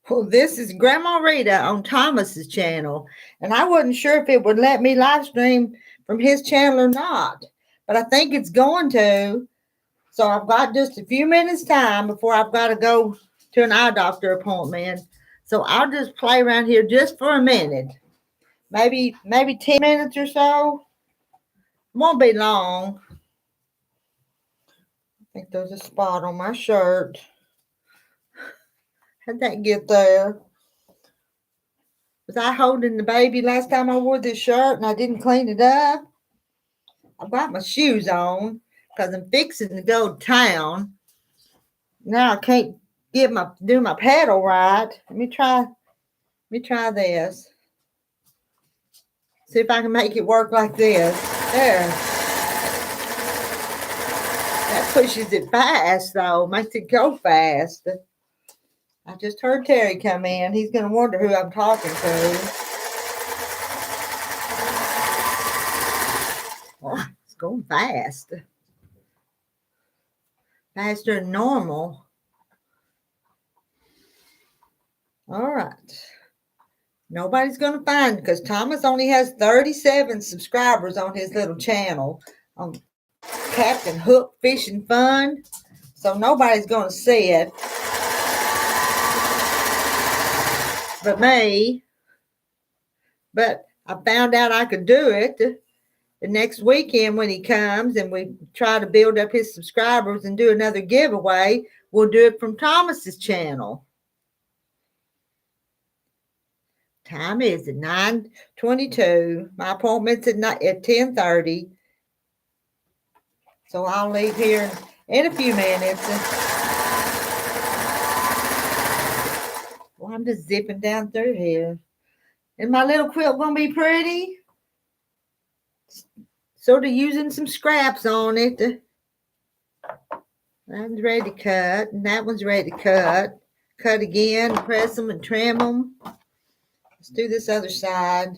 Well, this is Grandma Rita on Thomas's channel, and I wasn't sure if it would let me live stream from his channel or not, but I think it's going to. So I've got just a few minutes time before I've got to go to an eye doctor appointment. So I'll just play around here just for a minute, maybe 10 minutes or so. Won't be long. I think there's a spot on my shirt. How'd that get there? Was I holding the baby last time I wore this shirt and I didn't clean it up? I've got my shoes on because I'm fixing to go to town. Now I can't do my pedal right. Let me try this. See if I can make it work like this. There. That pushes it fast though. Makes it go fast. I just heard Terry come in. He's gonna wonder who I'm talking to. Oh, it's going fast. Faster than normal. All right. Nobody's going to find because Thomas only has 37 subscribers on his little channel on Captain Hook Fishing Fun. So nobody's going to see it but me. But I found out I could do it the next weekend when he comes and we try to build up his subscribers and do another giveaway. We'll do it from Thomas's channel. Time is at 9:22. My appointment's at 10:30. So I'll leave here in a few minutes. Well, I'm just zipping down through here. Is my little quilt going to be pretty? Sort of using some scraps on it. That one's ready to cut, and that one's ready to cut. Cut again, press them and trim them. Let's do this other side.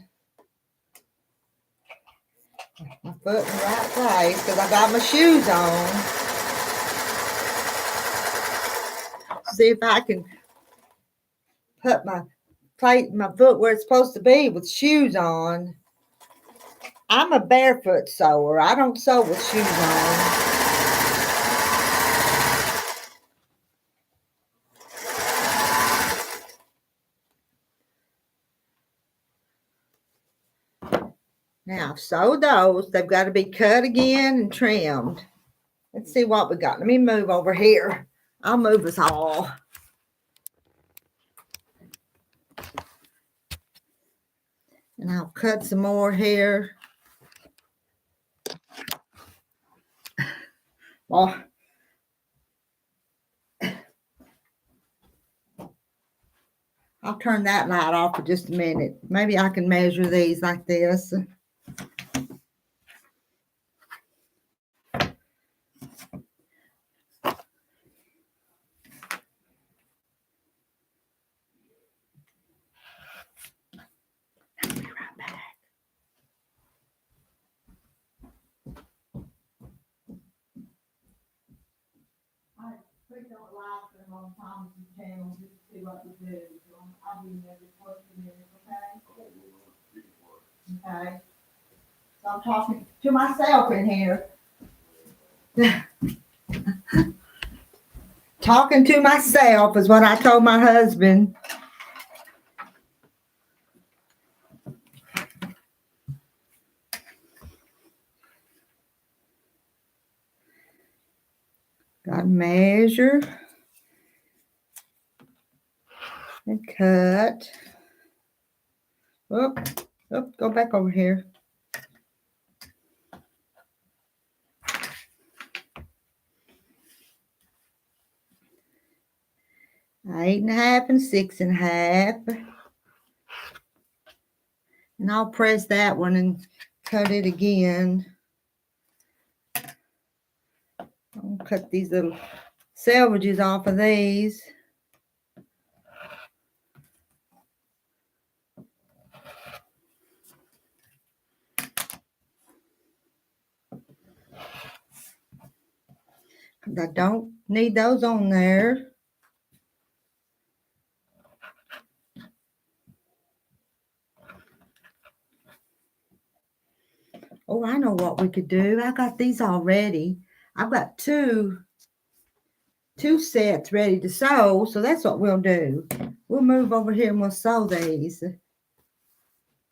My foot in the right place because I got my shoes on. See if I can put my foot where it's supposed to be with shoes on. I'm a barefoot sewer. I don't sew with shoes on. Now, I've sewed those. They've got to be cut again and trimmed. Let's see what we got. Let me move over here. I'll move us all. And I'll cut some more here. Well, I'll turn that light off for just a minute. Maybe I can measure these like this. I'll be right back. I clicked on live stream on Thomas's channel just to see what we do. So I'll be there for a minute, okay? Okay. So I'm talking to myself in here. Talking to myself is what I told my husband. Got to measure and cut. Oop, go back over here. 8.5 and 6.5. And I'll press that one and cut it again. I'll cut these little selvages off of these. I don't need those on there. Oh, I know what we could do. I got these already. I've got two sets ready to sew, so that's what we'll do. We'll move over here and we'll sew these.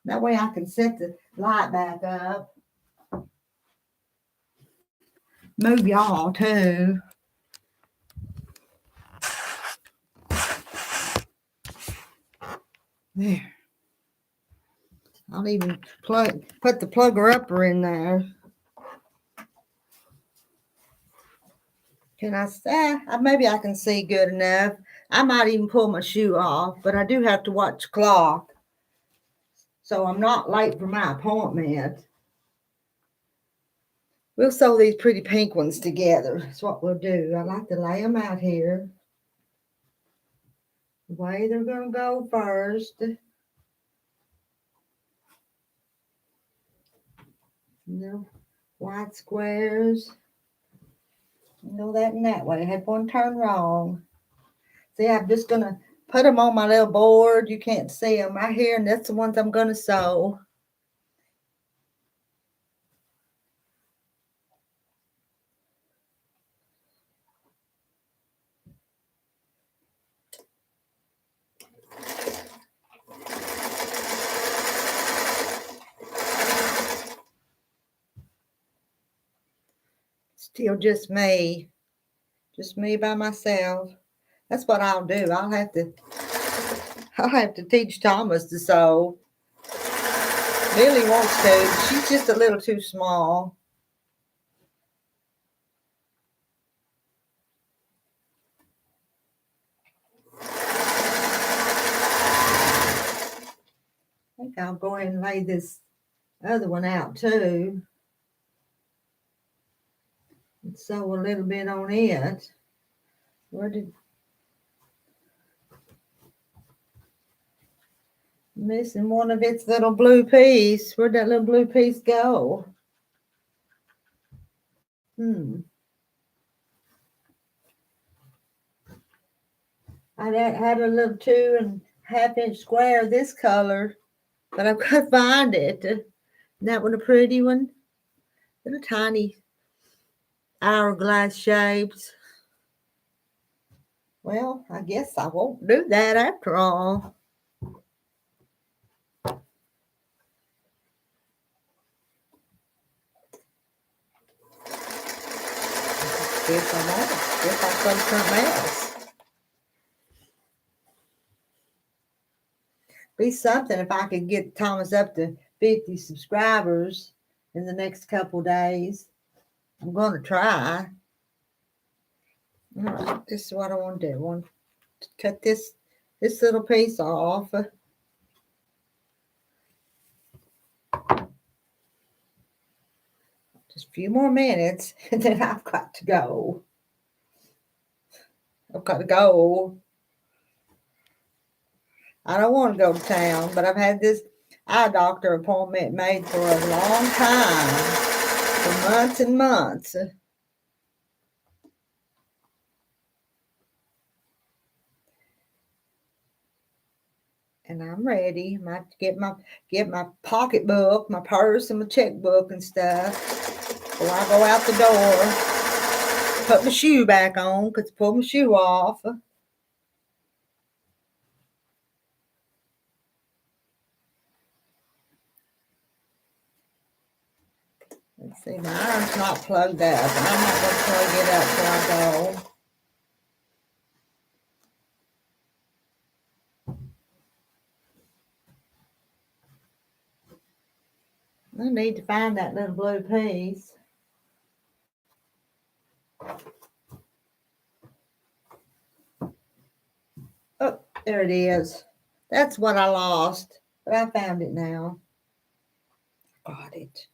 That way I can set the light back up. Move y'all too. There. I'll even put the plugger upper in there. Can I say? Maybe I can see good enough. I might even pull my shoe off, but I do have to watch the clock. So I'm not late for my appointment. We'll sew these pretty pink ones together. That's what we'll do. I like to lay them out here. The way they're going to go first. White squares. That and that way. I had one turn wrong. See, I'm just going to put them on my little board. You can't see them right here, and that's the ones I'm going to sew. Still just me by myself. That's what I'll do. I'll have to teach Thomas to sew. Lily wants to, but she's just a little too small. I think I'll go ahead and lay this other one out too. And sew a little bit on it. Missing one of its little blue piece. Where'd that little blue piece go? I had a little 2.5 inch square of this color, but I couldn't find it. Isn't that one a pretty one? Little tiny hourglass shapes. Well, I guess I won't do that after all. Guess I won't. Guess I'll sew something else. Be something if I could get Thomas up to 50 subscribers in the next couple days. I'm going to try. All right, this is what I want to do. I want to cut this little piece off. Just a few more minutes, and then I've got to go. I don't want to go to town, but I've had this eye doctor appointment made for a long time, for months and months. And I'm ready. I have to get my pocketbook, my purse, and my checkbook and stuff before I go out the door. Put my shoe back on because I pulled my shoe off. Let's see, my iron's not plugged up. I'm not going to plug it up till I go. I need to find that little blue piece. Oh, there it is. That's what I lost, but I found it now. Got it.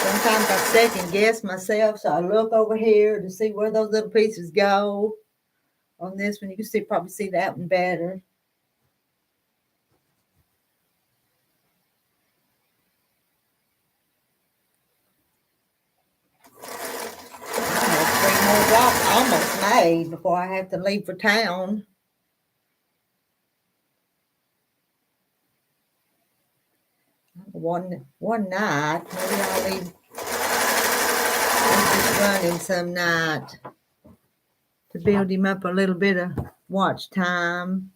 Sometimes I second guess myself, so I look over here to see where those little pieces go. On this one, you can probably see that one better. I have 3 more blocks, almost made before I have to leave for town. One night, maybe I'll leave just running some night to build him up a little bit of watch time.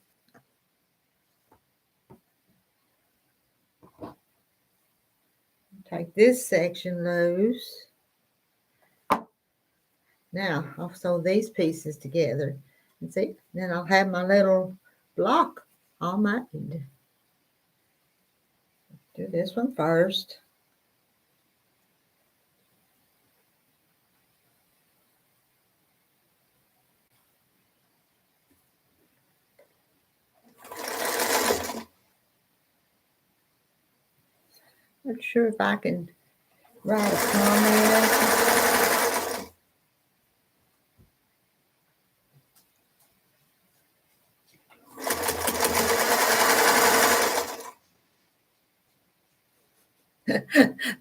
Take this section loose. Now I'll sew these pieces together. And see, then I'll have my little block all made. Do this one first. Not sure if I can write a comment.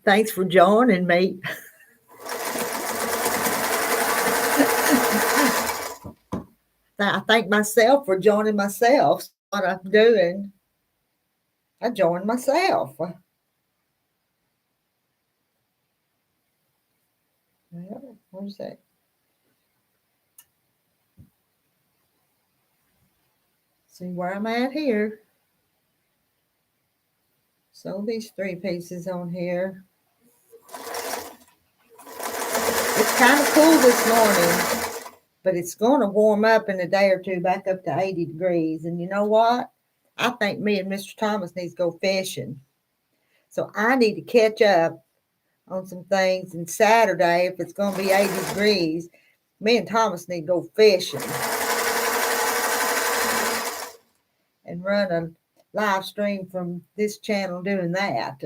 Thanks for joining me. I thank myself for joining myself. What I'm doing, I joined myself. Where's that? See where I'm at here. Sew these 3 pieces on here. It's kind of cool this morning, but it's going to warm up in a day or two back up to 80 degrees. And you know what? I think me and Mr. Thomas needs to go fishing. So I need to catch up on some things. And Saturday, if it's going to be 80 degrees, me and Thomas need to go fishing and run a live stream from this channel doing that.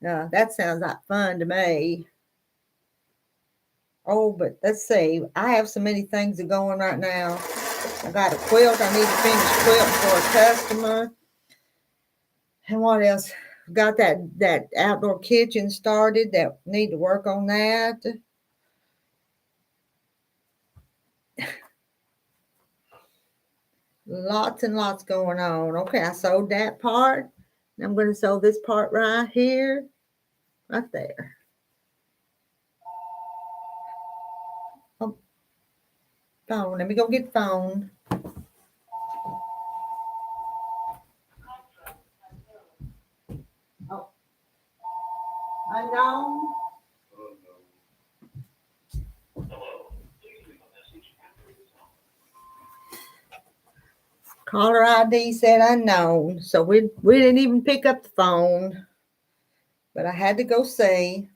That sounds like fun to me. Oh, but let's see. I have so many things that are going right now. I got a quilt. I need to finish quilting for a customer. And what else? Got that outdoor kitchen started. That need to work on that. Lots and lots going on. Okay, I sewed that part. I'm going to sew this part right here, right there. Oh, phone. Let me go get the phone. Oh, unknown. Caller ID said unknown, so we didn't even pick up the phone, but I had to go see.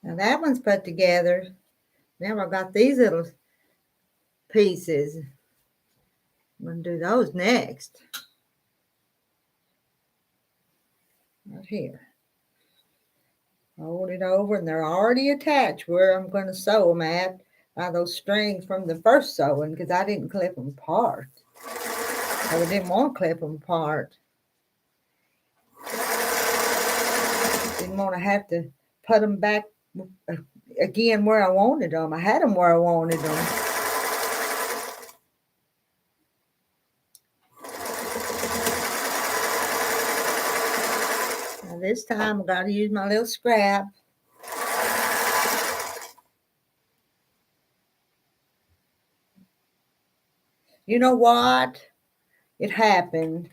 Now that one's put together. Now I got these little pieces. I'm going to do those next. Right here. Hold it over, and they're already attached where I'm going to sew them at by those strings from the first sewing, because I didn't clip them apart. I didn't want to clip them apart. Didn't want to have to put them back again where I wanted them. I had them where I wanted them. Now this time I got to use my little scrap. You know what? It happened.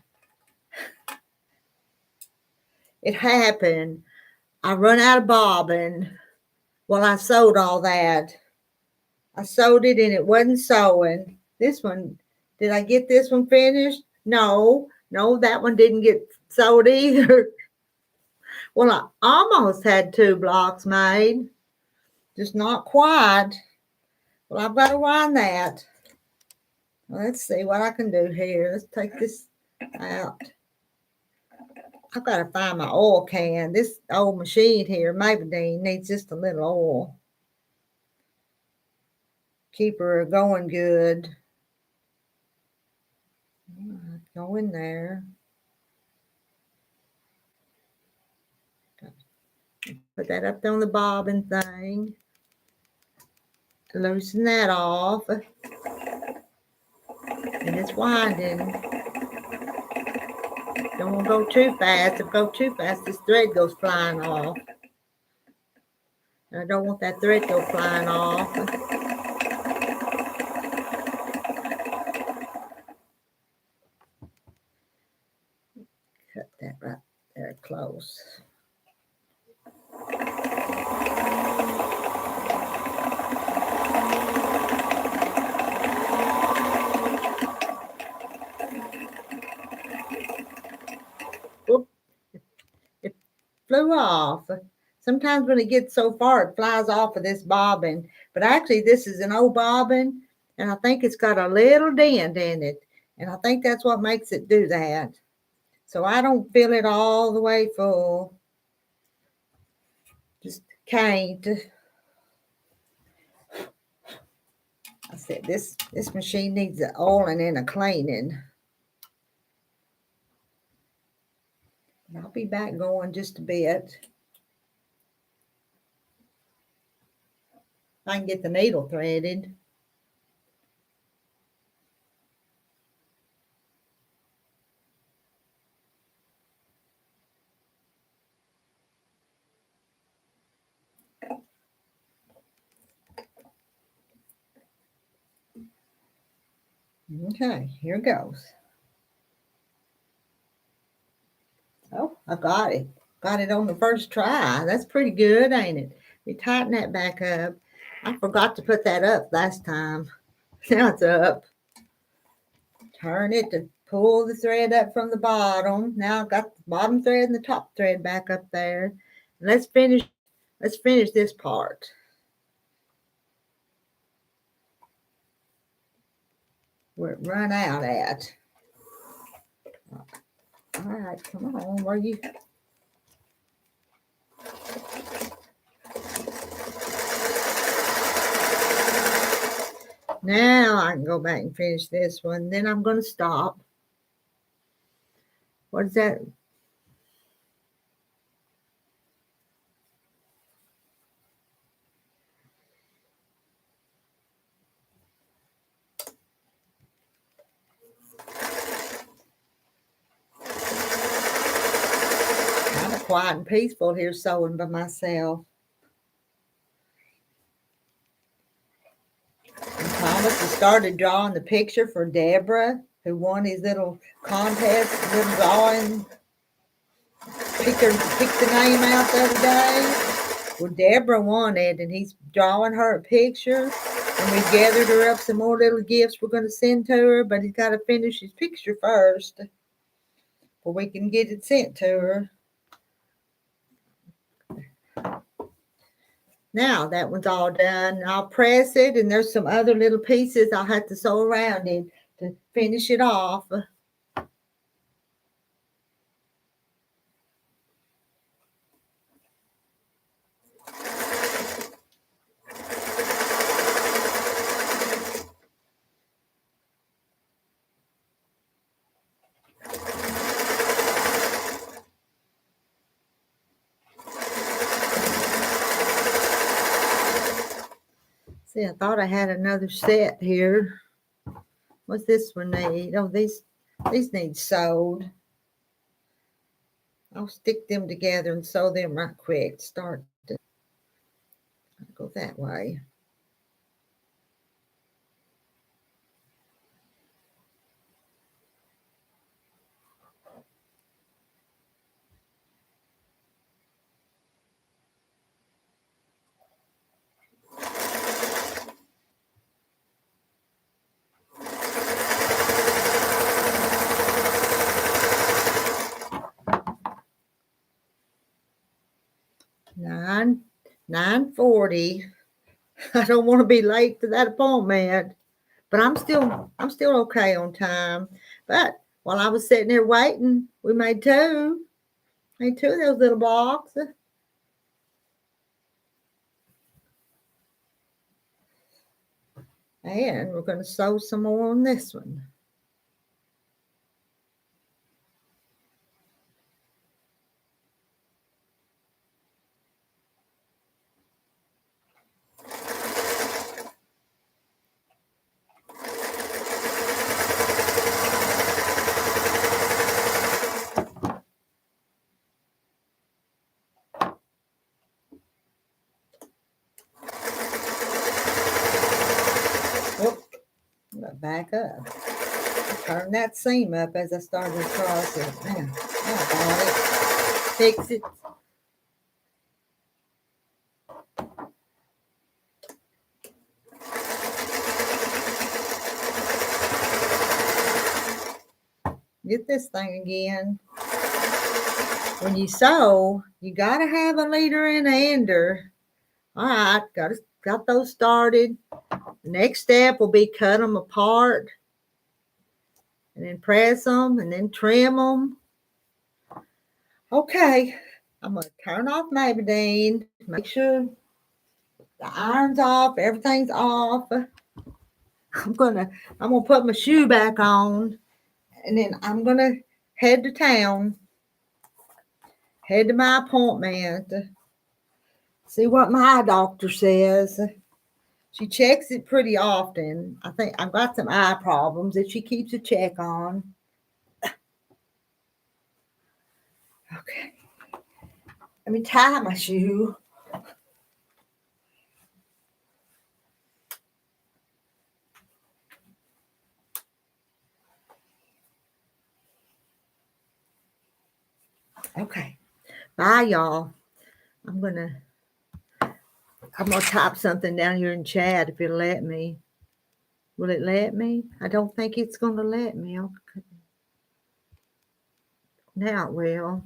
It happened. I run out of bobbin. Well, I sewed all that. I sewed it and it wasn't sewing. This one, did I get this one finished? No, that one didn't get sewed either. Well, I almost had 2 blocks made, just not quite. Well, I've got to wind that. Let's see what I can do here. Let's take this out. I've got to find my oil can. This old machine here, Maybelline, needs just a little oil. Keep her going good. Go in there. Put that up on the bobbin thing. Loosen that off. And it's winding. Don't want to go too fast. If I go too fast, this thread goes flying off. And I don't want that thread to go flying off. Cut that right there close. Oop. It flew off. Sometimes when it gets so far, it flies off of this bobbin. But actually, this is an old bobbin, and I think it's got a little dent in it. And I think that's what makes it do that. So I don't fill it all the way full. Just can't. I said this machine needs an oiling and a cleaning. I'll be back going just a bit. I can get the needle threaded. Okay, here goes. Oh, I got it. Got it on the first try. That's pretty good, ain't it? We tighten that back up. I forgot to put that up last time. Now it's up. Turn it to pull the thread up from the bottom. Now I've got the bottom thread and the top thread back up there. Let's finish this part. Where it run out at. All right, come on. Where you? Now I can go back and finish this one. Then I'm going to stop. What is that? Kind of quiet and peaceful here sewing by myself. Thomas has started drawing the picture for Deborah, who won his little contest, little drawing. Picked the name out the other day. Well, Deborah won it, and he's drawing her a picture. And we gathered her up some more little gifts we're going to send to her, but he's got to finish his picture first before we can get it sent to her. Now that one's all done. I'll press it, and there's some other little pieces I'll have to sew around it to finish it off. See, I thought I had another set here. What's this one need? Oh, these need sewed. I'll stick them together and sew them right quick. Start to go that way. Nine 9:40. I don't want to be late to that appointment, but I'm still okay on time. But while I was sitting there waiting, we made two. Ain't two of those little blocks. And we're going to sew some more on this one. Whoop, back up. Turn that seam up as I started across it. Now, I got it. Fix it. Get this thing again. When you sew, you got to have a leader and an ender. All right, got those started. The next step will be cut them apart and then press them and then trim them. Okay, I'm going to turn off Maybelline. Make sure the iron's off, everything's off. I'm gonna put my shoe back on, and then I'm gonna head to town. Head to my appointment. See what my eye doctor says. She checks it pretty often. I think I've got some eye problems that she keeps a check on. Okay. Let me tie my shoe. Okay. Bye, y'all. I'm gonna type something down here in chat if it'll let me. Will it let me? I don't think it's gonna let me. Okay. Now it will.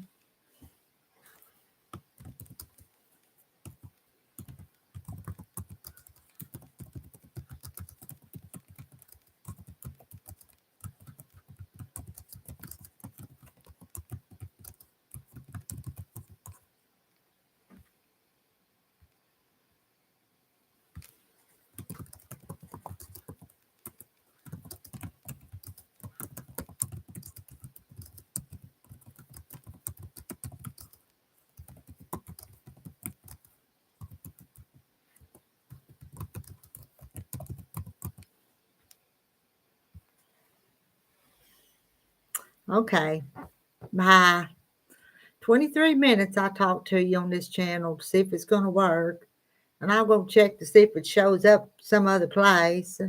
Okay. Bye. 23 minutes I talked to you on this channel to see if it's going to work. And I'll go check to see if it shows up some other place.